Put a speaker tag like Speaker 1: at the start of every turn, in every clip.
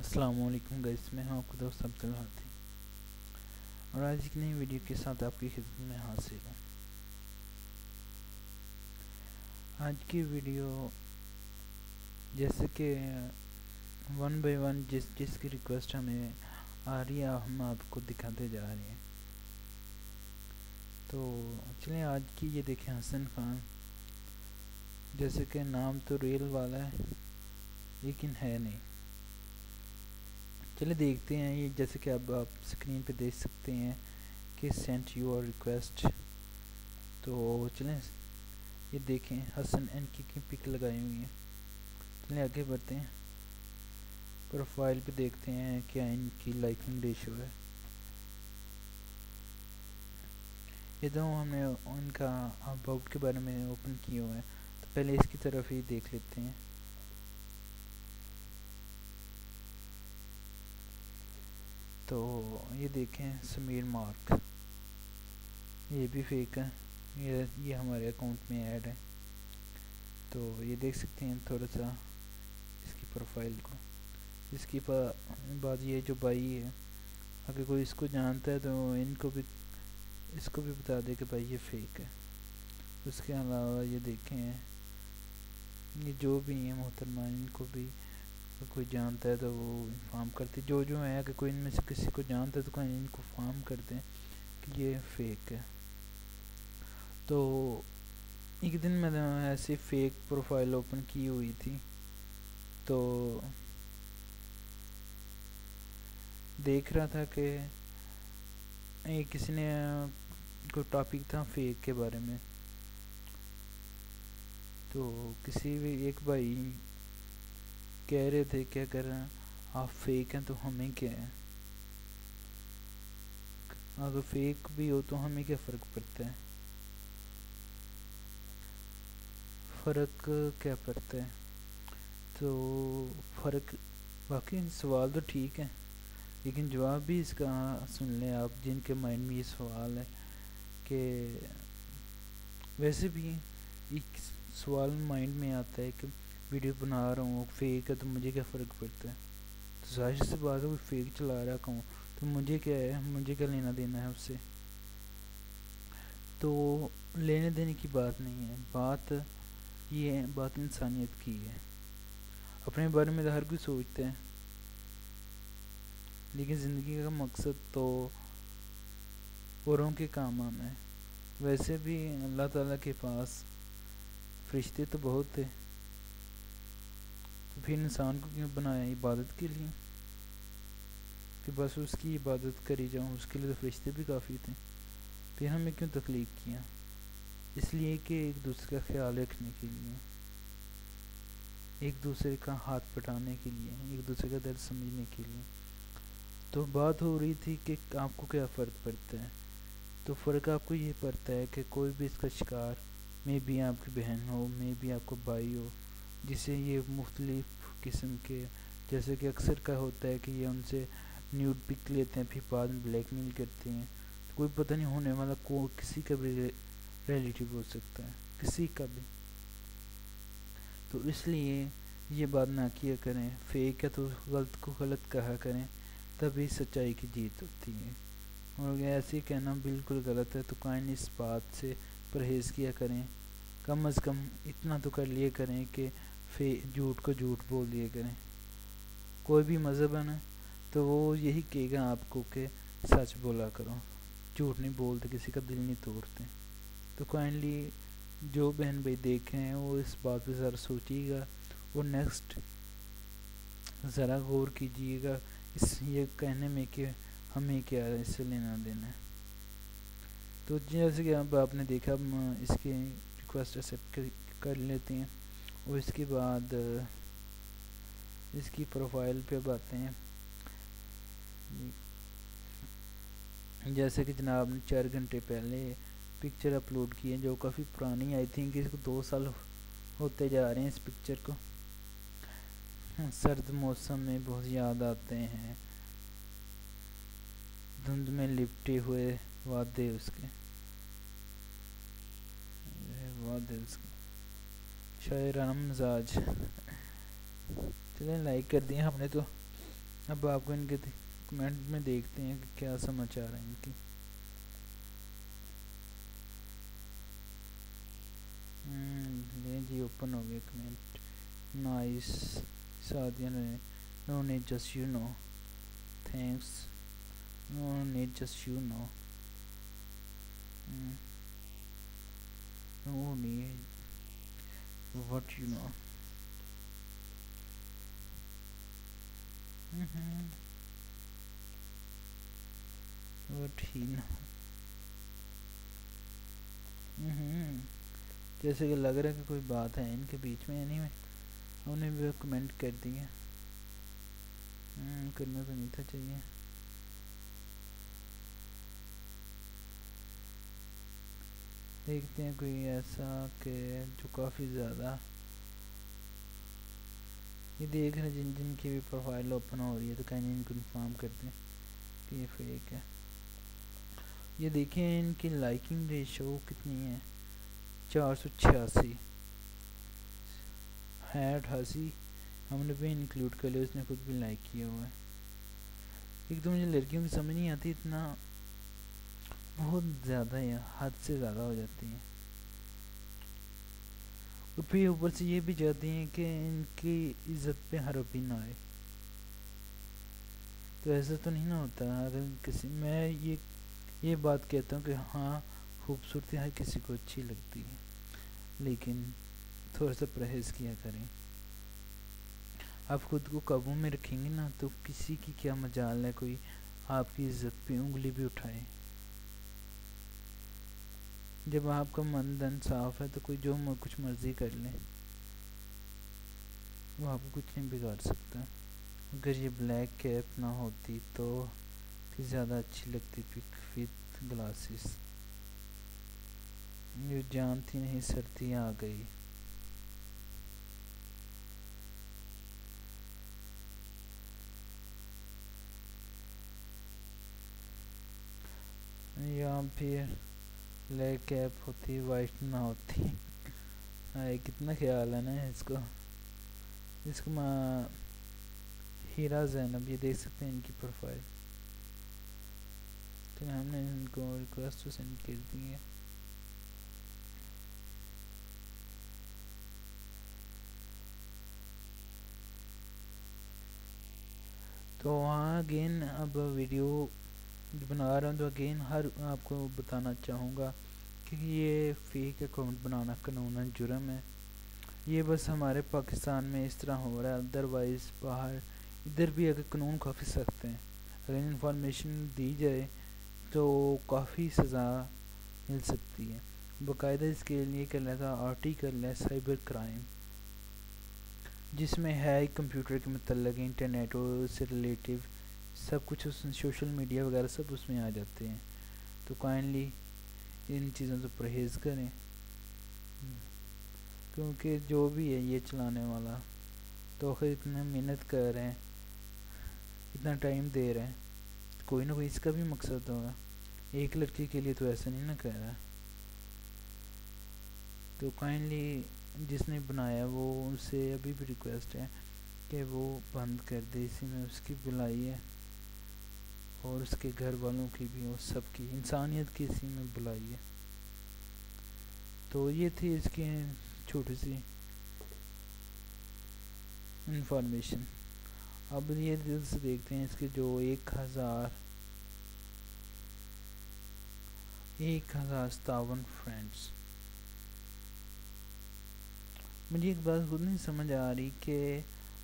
Speaker 1: السلام علیکم گائز، میں ہوں آپ کا دوست عبد الحادی اور آج ایک نئی ویڈیو کے ساتھ آپ کی خدمت میں حاضر ہوں۔ آج کی ویڈیو جیسے کہ ون بائی ون جس کی ریکویسٹ ہمیں آ رہی ہے ہم آپ کو دکھاتے جا رہے ہیں۔ تو چلیں آج کی یہ دیکھیں، حسن خان، جیسے کہ نام تو ریل والا ہے لیکن ہے نہیں۔ چلے دیکھتے ہیں، یہ جیسے کہ اب آپ سکرین پہ دیکھ سکتے ہیں کہ سینٹ یور ریکویسٹ۔ تو چلیں یہ دیکھیں، حسن ان کی پک لگائی ہوئی ہیں۔ چلیں آگے بڑھتے ہیں، پروفائل پہ دیکھتے ہیں کیا ان کی لائکنگ ریشو ہے۔ یہ تو ہم نے ان کا اباؤٹ کے بارے میں اوپن کیا ہوا ہے، تو پہلے اس کی طرف ہی دیکھ لیتے ہیں۔ تو یہ دیکھیں سمیر مارک، یہ بھی فیک ہے، یہ ہمارے اکاؤنٹ میں ایڈ ہے۔ تو یہ دیکھ سکتے ہیں تھوڑا سا اس کی پروفائل کو۔ اس کی بعد یہ جو بھائی ہے، اگر کوئی اس کو جانتا ہے تو اس کو بھی بتا دے کہ بھائی یہ فیک ہے۔ اس کے علاوہ یہ دیکھیں، یہ جو بھی ہیں محترمہ، ان کو بھی اگر کوئی جانتا ہے تو وہ انفارم کرتے، جو ہے اگر کوئی ان میں سے کسی کو جانتا ہے تو کوئی ان کو انفارم کرتے ہیں کہ یہ فیک ہے۔ تو ایک دن میں نے ایسی فیک پروفائل اوپن کی ہوئی تھی، تو دیکھ رہا تھا کہ کسی نے کوئی ٹاپک تھا فیک کے بارے میں، تو کسی بھی ایک بھائی کہہ رہے تھے کہ اگر آپ فیک ہیں تو ہمیں کیا ہے، اگر فیک بھی ہو تو ہمیں کیا فرق پڑتا ہے، فرق کیا پڑتا ہے۔ تو فرق باقی سوال تو ٹھیک ہے، لیکن جواب بھی اس کا سن لیں آپ، جن کے مائنڈ میں یہ سوال ہے کہ ویسے بھی ایک سوال مائنڈ میں آتا ہے کہ ویڈیو بنا رہا ہوں فیک ہے تو مجھے کیا فرق پڑتا ہے، تو ظاہر سی بات ہے کوئی فیک چلا رہا ہوں تو مجھے کیا ہے، مجھے کیا لینا دینا ہے اس سے۔ تو لینے دینے کی بات نہیں ہے، بات یہ ہے، بات انسانیت کی ہے۔ اپنے بارے میں تو ہر کوئی سوچتا ہے، لیکن زندگی کا مقصد تو اوروں کے کام آنا ہے۔ ویسے بھی اللہ تعالیٰ کے پاس فرشتے تو بہت تھے، تو پھر انسان کو کیوں بنایا عبادت کے لیے، کہ بس اس کی عبادت کری جاؤں، اس کے لیے تو فرشتے بھی کافی تھے۔ پھر ہمیں کیوں تخلیق کیا، اس لیے کہ ایک دوسرے کا خیال رکھنے کے لیے، ایک دوسرے کا ہاتھ پٹانے کے لیے، ایک دوسرے کا درد سمجھنے کے لیے۔ تو بات ہو رہی تھی کہ آپ کو کیا فرق پڑتا ہے، تو فرق آپ کو یہ پڑتا ہے کہ کوئی بھی اس کا شکار، میں بھی آپ کی بہن ہو، میں بھی آپ کو بھائی ہو، جسے یہ مختلف قسم کے، جیسے کہ اکثر کا ہوتا ہے کہ یہ ان سے نیوڈ پک لیتے ہیں، پھر بعد میں بلیک میل کرتے ہیں، تو کوئی پتہ نہیں ہونے والا کسی کا بھی ریلیٹیو ہو سکتا ہے، کسی کا بھی۔ تو اس لیے یہ بات نہ کیا کریں، فیک ہے تو غلط کو غلط کہا کریں، تبھی سچائی کی جیت ہوتی ہے۔ اور ایسے کہنا بالکل غلط ہے، تو کائنڈلی اس بات سے پرہیز کیا کریں، کم از کم اتنا تو کر لیا کریں کہ جھوٹ کو جھوٹ بول دیا کریں۔ کوئی بھی مذہب ہے نا، تو وہ یہی کہے گا آپ کو کہ سچ بولا کرو، جھوٹ نہیں بولتے، کسی کا دل نہیں توڑتے۔ تو کائنڈلی جو بہن بھائی دیکھیں وہ اس بات پہ ذرا سوچیے گا، اور نیکسٹ ذرا غور کیجیے گا اس یہ کہنے میں کہ ہمیں کیا اس سے لینا دینا ہے۔ تو جیسے کہ اب آپ نے دیکھا، ہم اس کی ریکویسٹ ایکسیپٹ کر لیتے ہیں، اور اس کے بعد اس کی پروفائل پہ اب آتے ہیں۔ جیسے کہ جناب نے 4 گھنٹے پہلے پکچر اپلوڈ کی ہے، جو کافی پرانی، آئی تھنک اس کو 2 سال ہوتے جا رہے ہیں اس پکچر کو۔ سرد موسم میں بہت یاد آتے ہیں، دھند میں لپٹے ہوئے وعدے اس کے، شاعرانہ مزاج۔ چلیں لائک کر دیا ہم نے تو، اب آپ کو ان کے کمنٹ میں دیکھتے ہیں کہ کیا سماچار ہیں ان کی. یہ جی اوپن ہو گیا کمنٹ. نائس سعدیہ نے no need just you know thanks no need just you know no need what you know. What he know. جیسے کہ لگ رہا ہے کہ کوئی بات ہے ان کے بیچ میں. یعنی انہوں نے بھی کمنٹ کر دیا. کرنا تو نہیں تھا چاہیے. دیکھتے ہیں کوئی ایسا کہ جو کافی زیادہ یہ دیکھ رہے ہیں جن کی بھی پروفائل اوپن ہو رہی ہے تو کہیں ان کو انفارم کرتے ہیں کہ یہ فیک ہے. یہ دیکھیں ان کی لائکنگ ریشو کتنی ہے. 486 ہے 88. ہم نے بھی انکلوڈ کر لیا. اس نے خود بھی لائک کیا ہوا ہے. ایک تو مجھے لڑکیوں کی سمجھ نہیں آتی. اتنا بہت زیادہ ہے حد سے زیادہ ہو جاتی ہیں. اور پھر اوپر سے یہ بھی چاہتی ہیں کہ ان کی عزت پہ حرف بھی نہ آئے. تو ایسا تو نہیں نہ ہوتا. اگر کسی میں یہ بات کہتا ہوں کہ ہاں خوبصورتی ہر کسی کو اچھی لگتی ہے لیکن تھوڑا سا پرہیز کیا کریں. آپ خود کو قابو میں رکھیں گے نا تو کسی کی کیا مجال ہے کوئی آپ کی عزت پہ انگلی بھی اٹھائے. جب آپ کا من دن صاف ہے تو کوئی جو کچھ مرضی کر لے وہ آپ کو کچھ نہیں بگاڑ سکتا. اگر یہ بلیک کیپ نہ ہوتی تو زیادہ اچھی لگتی پک وتھ گلاسز. یہ جانتی نہیں سردی آ گئی. یا پھر بلیک کیپ ہوتی وائٹ نہ ہوتی. کتنا خیال ہے نا اس کو ہیرا زینب. یہ دیکھ سکتے ہیں ان کی پروفائل. تو ہم نے ان کو ریکویسٹ تو سینڈ کر دی ہے. تو وہاں اگین اب ویڈیو بنا رہا ہوں تو اگین ہر آپ کو بتانا چاہوں گا کہ یہ فیک اکاؤنٹ بنانا قانوناً جرم ہے. یہ بس ہمارے پاکستان میں اس طرح ہو رہا ہے. ادروائز باہر ادھر بھی اگر قانون کافی سخت ہیں. اگر انفارمیشن دی جائے تو کافی سزا مل سکتی ہے. باقاعدہ اس کے لیے کر لیتا آرٹیکل ہے سائبر کرائم جس میں ہے کمپیوٹر کے متعلق انٹرنیٹ اور اس سے ریلیٹیو سب کچھ سوشل میڈیا وغیرہ سب اس میں آ جاتے ہیں. تو کائنڈلی ان چیزوں سے پرہیز کریں کیونکہ جو بھی ہے یہ چلانے والا تو آخر اتنا محنت کر رہے ہیں اتنا ٹائم دے رہے ہیں کوئی نہ کوئی اس کا بھی مقصد ہوگا. ایک لڑکی کے لیے تو ایسا نہیں نہ کر رہا. تو کائنڈلی جس نے بنایا وہ ان سے ابھی بھی ریکویسٹ ہے کہ وہ بند کر دے. اسی میں اس کی بلائی ہے اور اس کے گھر والوں کی بھی اور سب کی انسانیت کی اسی میں بلائی ہے. تو یہ تھی اس کی چھوٹی سی انفارمیشن. اب یہ دل سے دیکھتے ہیں اس کے جو 1057 فرینڈس. مجھے ایک بات خود نہیں سمجھ آ رہی کہ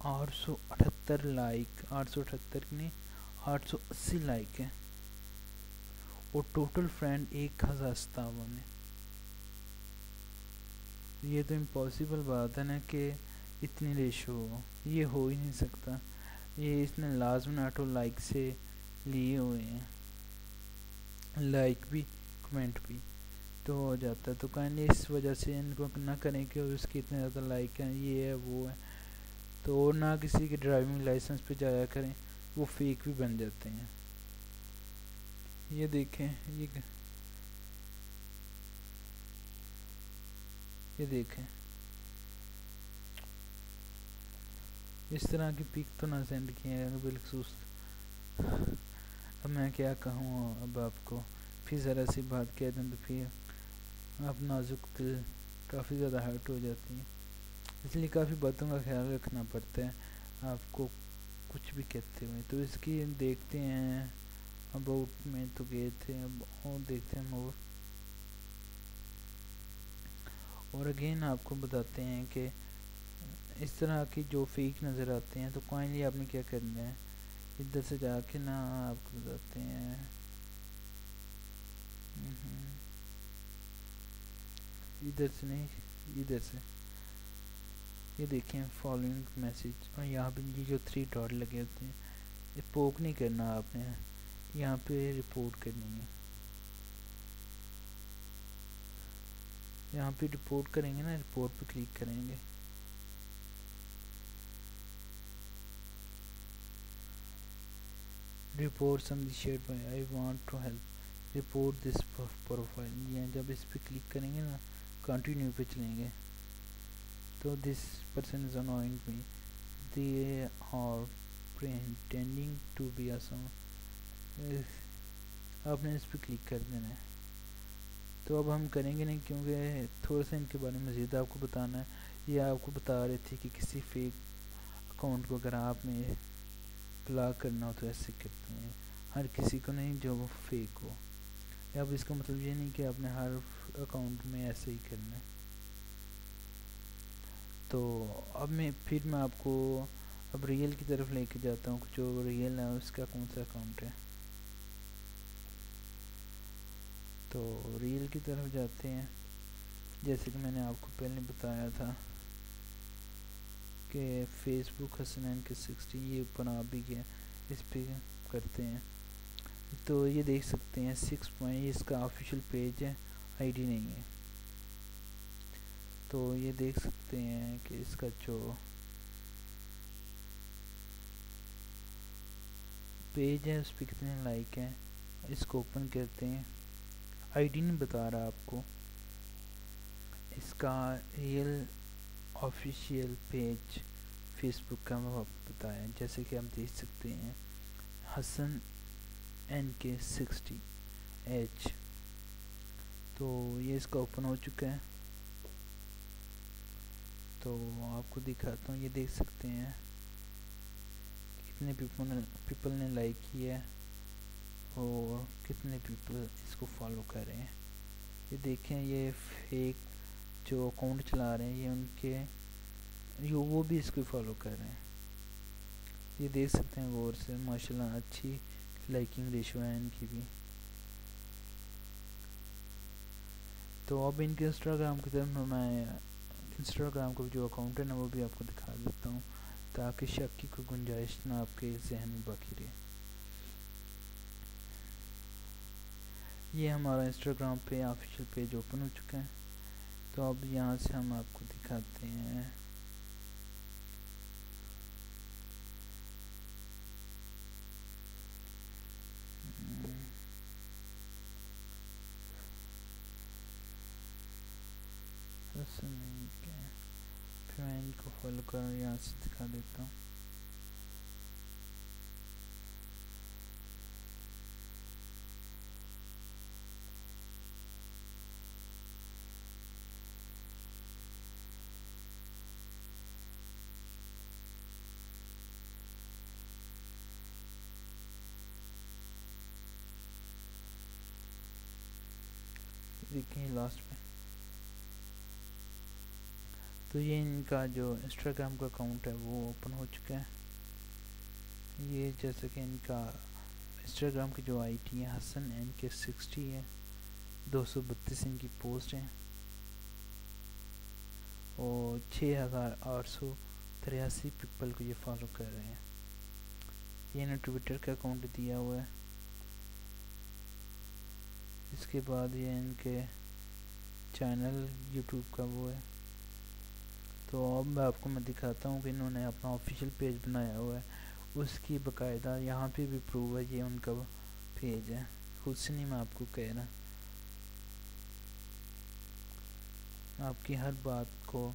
Speaker 1: 878 لائک 878 نہیں 880 لائک ہے اور ٹوٹل فرینڈ 1057 ہے. یہ تو امپاسبل بات ہے نا کہ اتنی ریشو ہو. یہ ہو ہی نہیں سکتا. یہ اس نے لازمن آٹو لائک سے لیے ہوئے ہیں. لائک بھی کمنٹ بھی تو ہو جاتا ہے. تو کہیں اس وجہ سے ان کو نہ کریں کہ اس کی اتنے زیادہ لائک ہیں یہ ہے وہ ہے. تو نہ کسی کے ڈرائیونگ لائسنس پہ جایا کریں وہ فیک بھی بن جاتے ہیں. یہ دیکھیں اس طرح کی پک تو نہ سینڈ کیے گا بالخصوص. اب میں کیا کہوں اب آپ کو، پھر ذرا سی بات کہہ دوں تو پھر آپ نازک دل کافی زیادہ ہرٹ ہو جاتی ہیں. اس لیے کافی باتوں کا خیال رکھنا پڑتا ہے آپ کو کچھ بھی کہتے ہوئے. تو اس کی دیکھتے ہیں اباؤٹ میں تو گئے تھے، اب اور دیکھتے ہیں مور. اور اگین آپ کو بتاتے ہیں کہ اس طرح کی جو فیک نظر آتے ہیں تو کائنڈلی آپ نے کیا کرنا ہے، ادھر سے جا کے نا آپ کو بتاتے ہیں ادھر سے نہیں، ادھر سے یہ دیکھیں فالوئنگ میسیج، اور یہاں پہ یہ جو 3 ڈاٹ لگے ہوتے ہیں یہ پوک نہیں کرنا آپ نے، یہاں پہ رپورٹ کرنی ہے. یہاں پہ رپورٹ کریں گے نا، رپورٹ پہ کلک کریں گے. Report some share by I want to help report this profile. یہ جب اس پہ کلک کریں گے نا، کنٹینیو پہ چلیں گے تو this person is annoying me they are pretending to be awesome. آپ نے اس پہ کلک کر دینا ہے. تو اب ہم کریں گے نہیں کیونکہ تھوڑا سا ان کے بارے میں مزید آپ کو بتانا ہے. یہ آپ کو بتا رہے تھے کہ کسی فیک اکاؤنٹ کو اگر آپ نے بلاک کرنا ہو تو ایسے کرتے ہیں، ہر کسی کو نہیں جو وہ فیک ہو. اب اس کا مطلب یہ نہیں کہ آپ نے ہر اکاؤنٹ میں ایسے ہی کرنا ہے. تو اب میں آپ کو اب ریئل کی طرف لے کے جاتا ہوں. جو ریئل ہے اس کا کون سا اکاؤنٹ ہے، تو ریل کی طرف جاتے ہیں. جیسے کہ میں نے آپ کو پہلے بتایا تھا کہ فیس بک حسنین کے 60 یہ اوپر آ بھی گیا، اس پہ کرتے ہیں. تو یہ دیکھ سکتے ہیں 6 پوائنٹ اس کا آفیشیل پیج ہے، آئی ڈی نہیں ہے. تو یہ دیکھ سکتے ہیں کہ اس کا جو پیج ہے اس پہ کتنے لائک ہیں. اس کو اوپن کرتے ہیں. آئی ڈی نہیں بتا رہا آپ کو، اس کا ریئل آفیشیل پیج فیس بک کا وہ بتایا. جیسے کہ آپ دیکھ سکتے ہیں حسن NK60H. تو یہ اس کا اوپن ہو چکا ہے. تو آپ کو دکھاتا ہوں، یہ دیکھ سکتے ہیں کتنے پیپل نے لائک کیا ہے اور کتنے پیپل اس کو فالو کر رہے ہیں. یہ دیکھیں یہ فیک جو اکاؤنٹ چلا رہے ہیں یہ ان کے وہ بھی اس کو فالو کر رہے ہیں. یہ دیکھ سکتے ہیں غور سے، ماشاءاللہ اچھی لائکنگ ریشو ہے ان کی بھی. تو اب ان کے انسٹاگرام کی طرف میں انسٹاگرام کا جو اکاؤنٹ ہے نا وہ بھی آپ کو دکھا دیتا ہوں تاکہ شک کی کوئی گنجائش نہ آپ کے ذہن میں باقی رہے. یہ ہمارا انسٹاگرام پہ آفیشیل پیج اوپن ہو چکا ہے. تو اب یہاں سے ہم آپ کو دکھاتے ہیں پھر میں ان کو فالو کر یہاں سے دکھا دیتا ہوں. دیکھیں لاسٹ میں تو یہ ان کا جو انسٹاگرام کا اکاؤنٹ ہے وہ اوپن ہو چکا ہے. یہ جیسا کہ ان کا انسٹاگرام کی جو آئی ڈی ہے حسن NK60 ہے، 232 ان کی پوسٹ ہیں اور 6883 پیپل کو یہ فالو کر رہے ہیں. یہ نے ٹویٹر کا اکاؤنٹ دیا ہوا ہے. اس کے بعد یہ ان کے چینل یوٹیوب کا وہ ہے. تو اب میں آپ کو دکھاتا ہوں کہ انہوں نے اپنا آفیشیل پیج بنایا ہوا ہے، اس کی باقاعدہ یہاں پہ بھی پروو ہے. یہ ان کا پیج ہے، خود سے نہیں میں آپ کو کہہ رہا، آپ کی ہر بات کو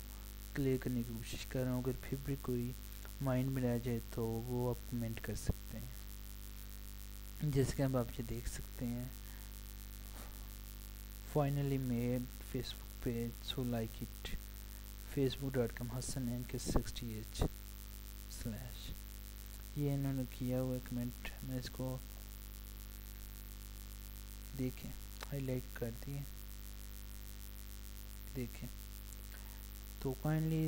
Speaker 1: کلیئر کرنے کی کوشش کر رہا ہوں. اگر پھر بھی کوئی مائنڈ میں رہ جائے تو وہ آپ کمنٹ کر سکتے ہیں. جیسے کہ اب آپ یہ دیکھ سکتے ہیں finally made Facebook page, so like it. facebook.com hassan_nk60h/ یہ انہوں نے کیا ہوا کمنٹ. میں اس کو دیکھیں ہائی لائٹ کر دیے, دیکھیں تو کائنڈلی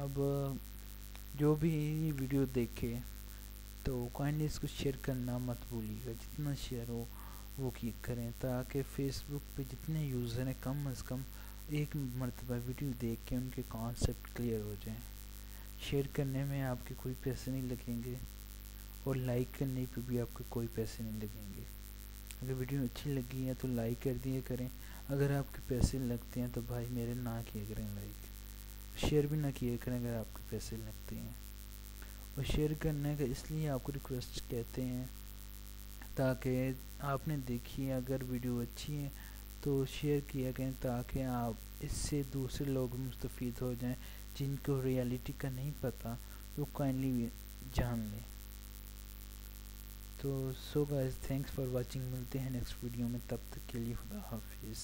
Speaker 1: اب جو بھی ویڈیو دیکھے تو کائنڈلی اس کو شیئر کرنا مت بھولیے گا. جتنا شیئر ہو وہ کریں تاکہ فیس بک پہ جتنے یوزر ہیں کم از کم ایک مرتبہ ویڈیو دیکھ کے ان کے کانسیپٹ کلیئر ہو جائیں. شیئر کرنے میں آپ کے کوئی پیسے نہیں لگیں گے اور لائک کرنے پہ بھی آپ کے کوئی پیسے نہیں لگیں گے. اگر ویڈیو اچھی لگی ہے تو لائک کر دیا کریں. اگر آپ کے پیسے لگتے ہیں تو بھائی میرے نہ کیا کریں لائک. شیئر بھی نہ کیا کریں اگر آپ کے پیسے لگتے ہیں. اور شیئر کرنے کا اس لیے آپ کو ریکویسٹ کہتے ہیں تاکہ آپ نے دیکھی اگر ویڈیو اچھی ہے تو شیئر کیا کریں تاکہ آپ اس سے دوسرے لوگ مستفید ہو جائیں جن کو ریالٹی کا نہیں پتہ وہ کائنڈلی جان لیں. تو so guys thanks for watching. ملتے ہیں نیکسٹ ویڈیو میں, تب تک کے لیے خدا حافظ.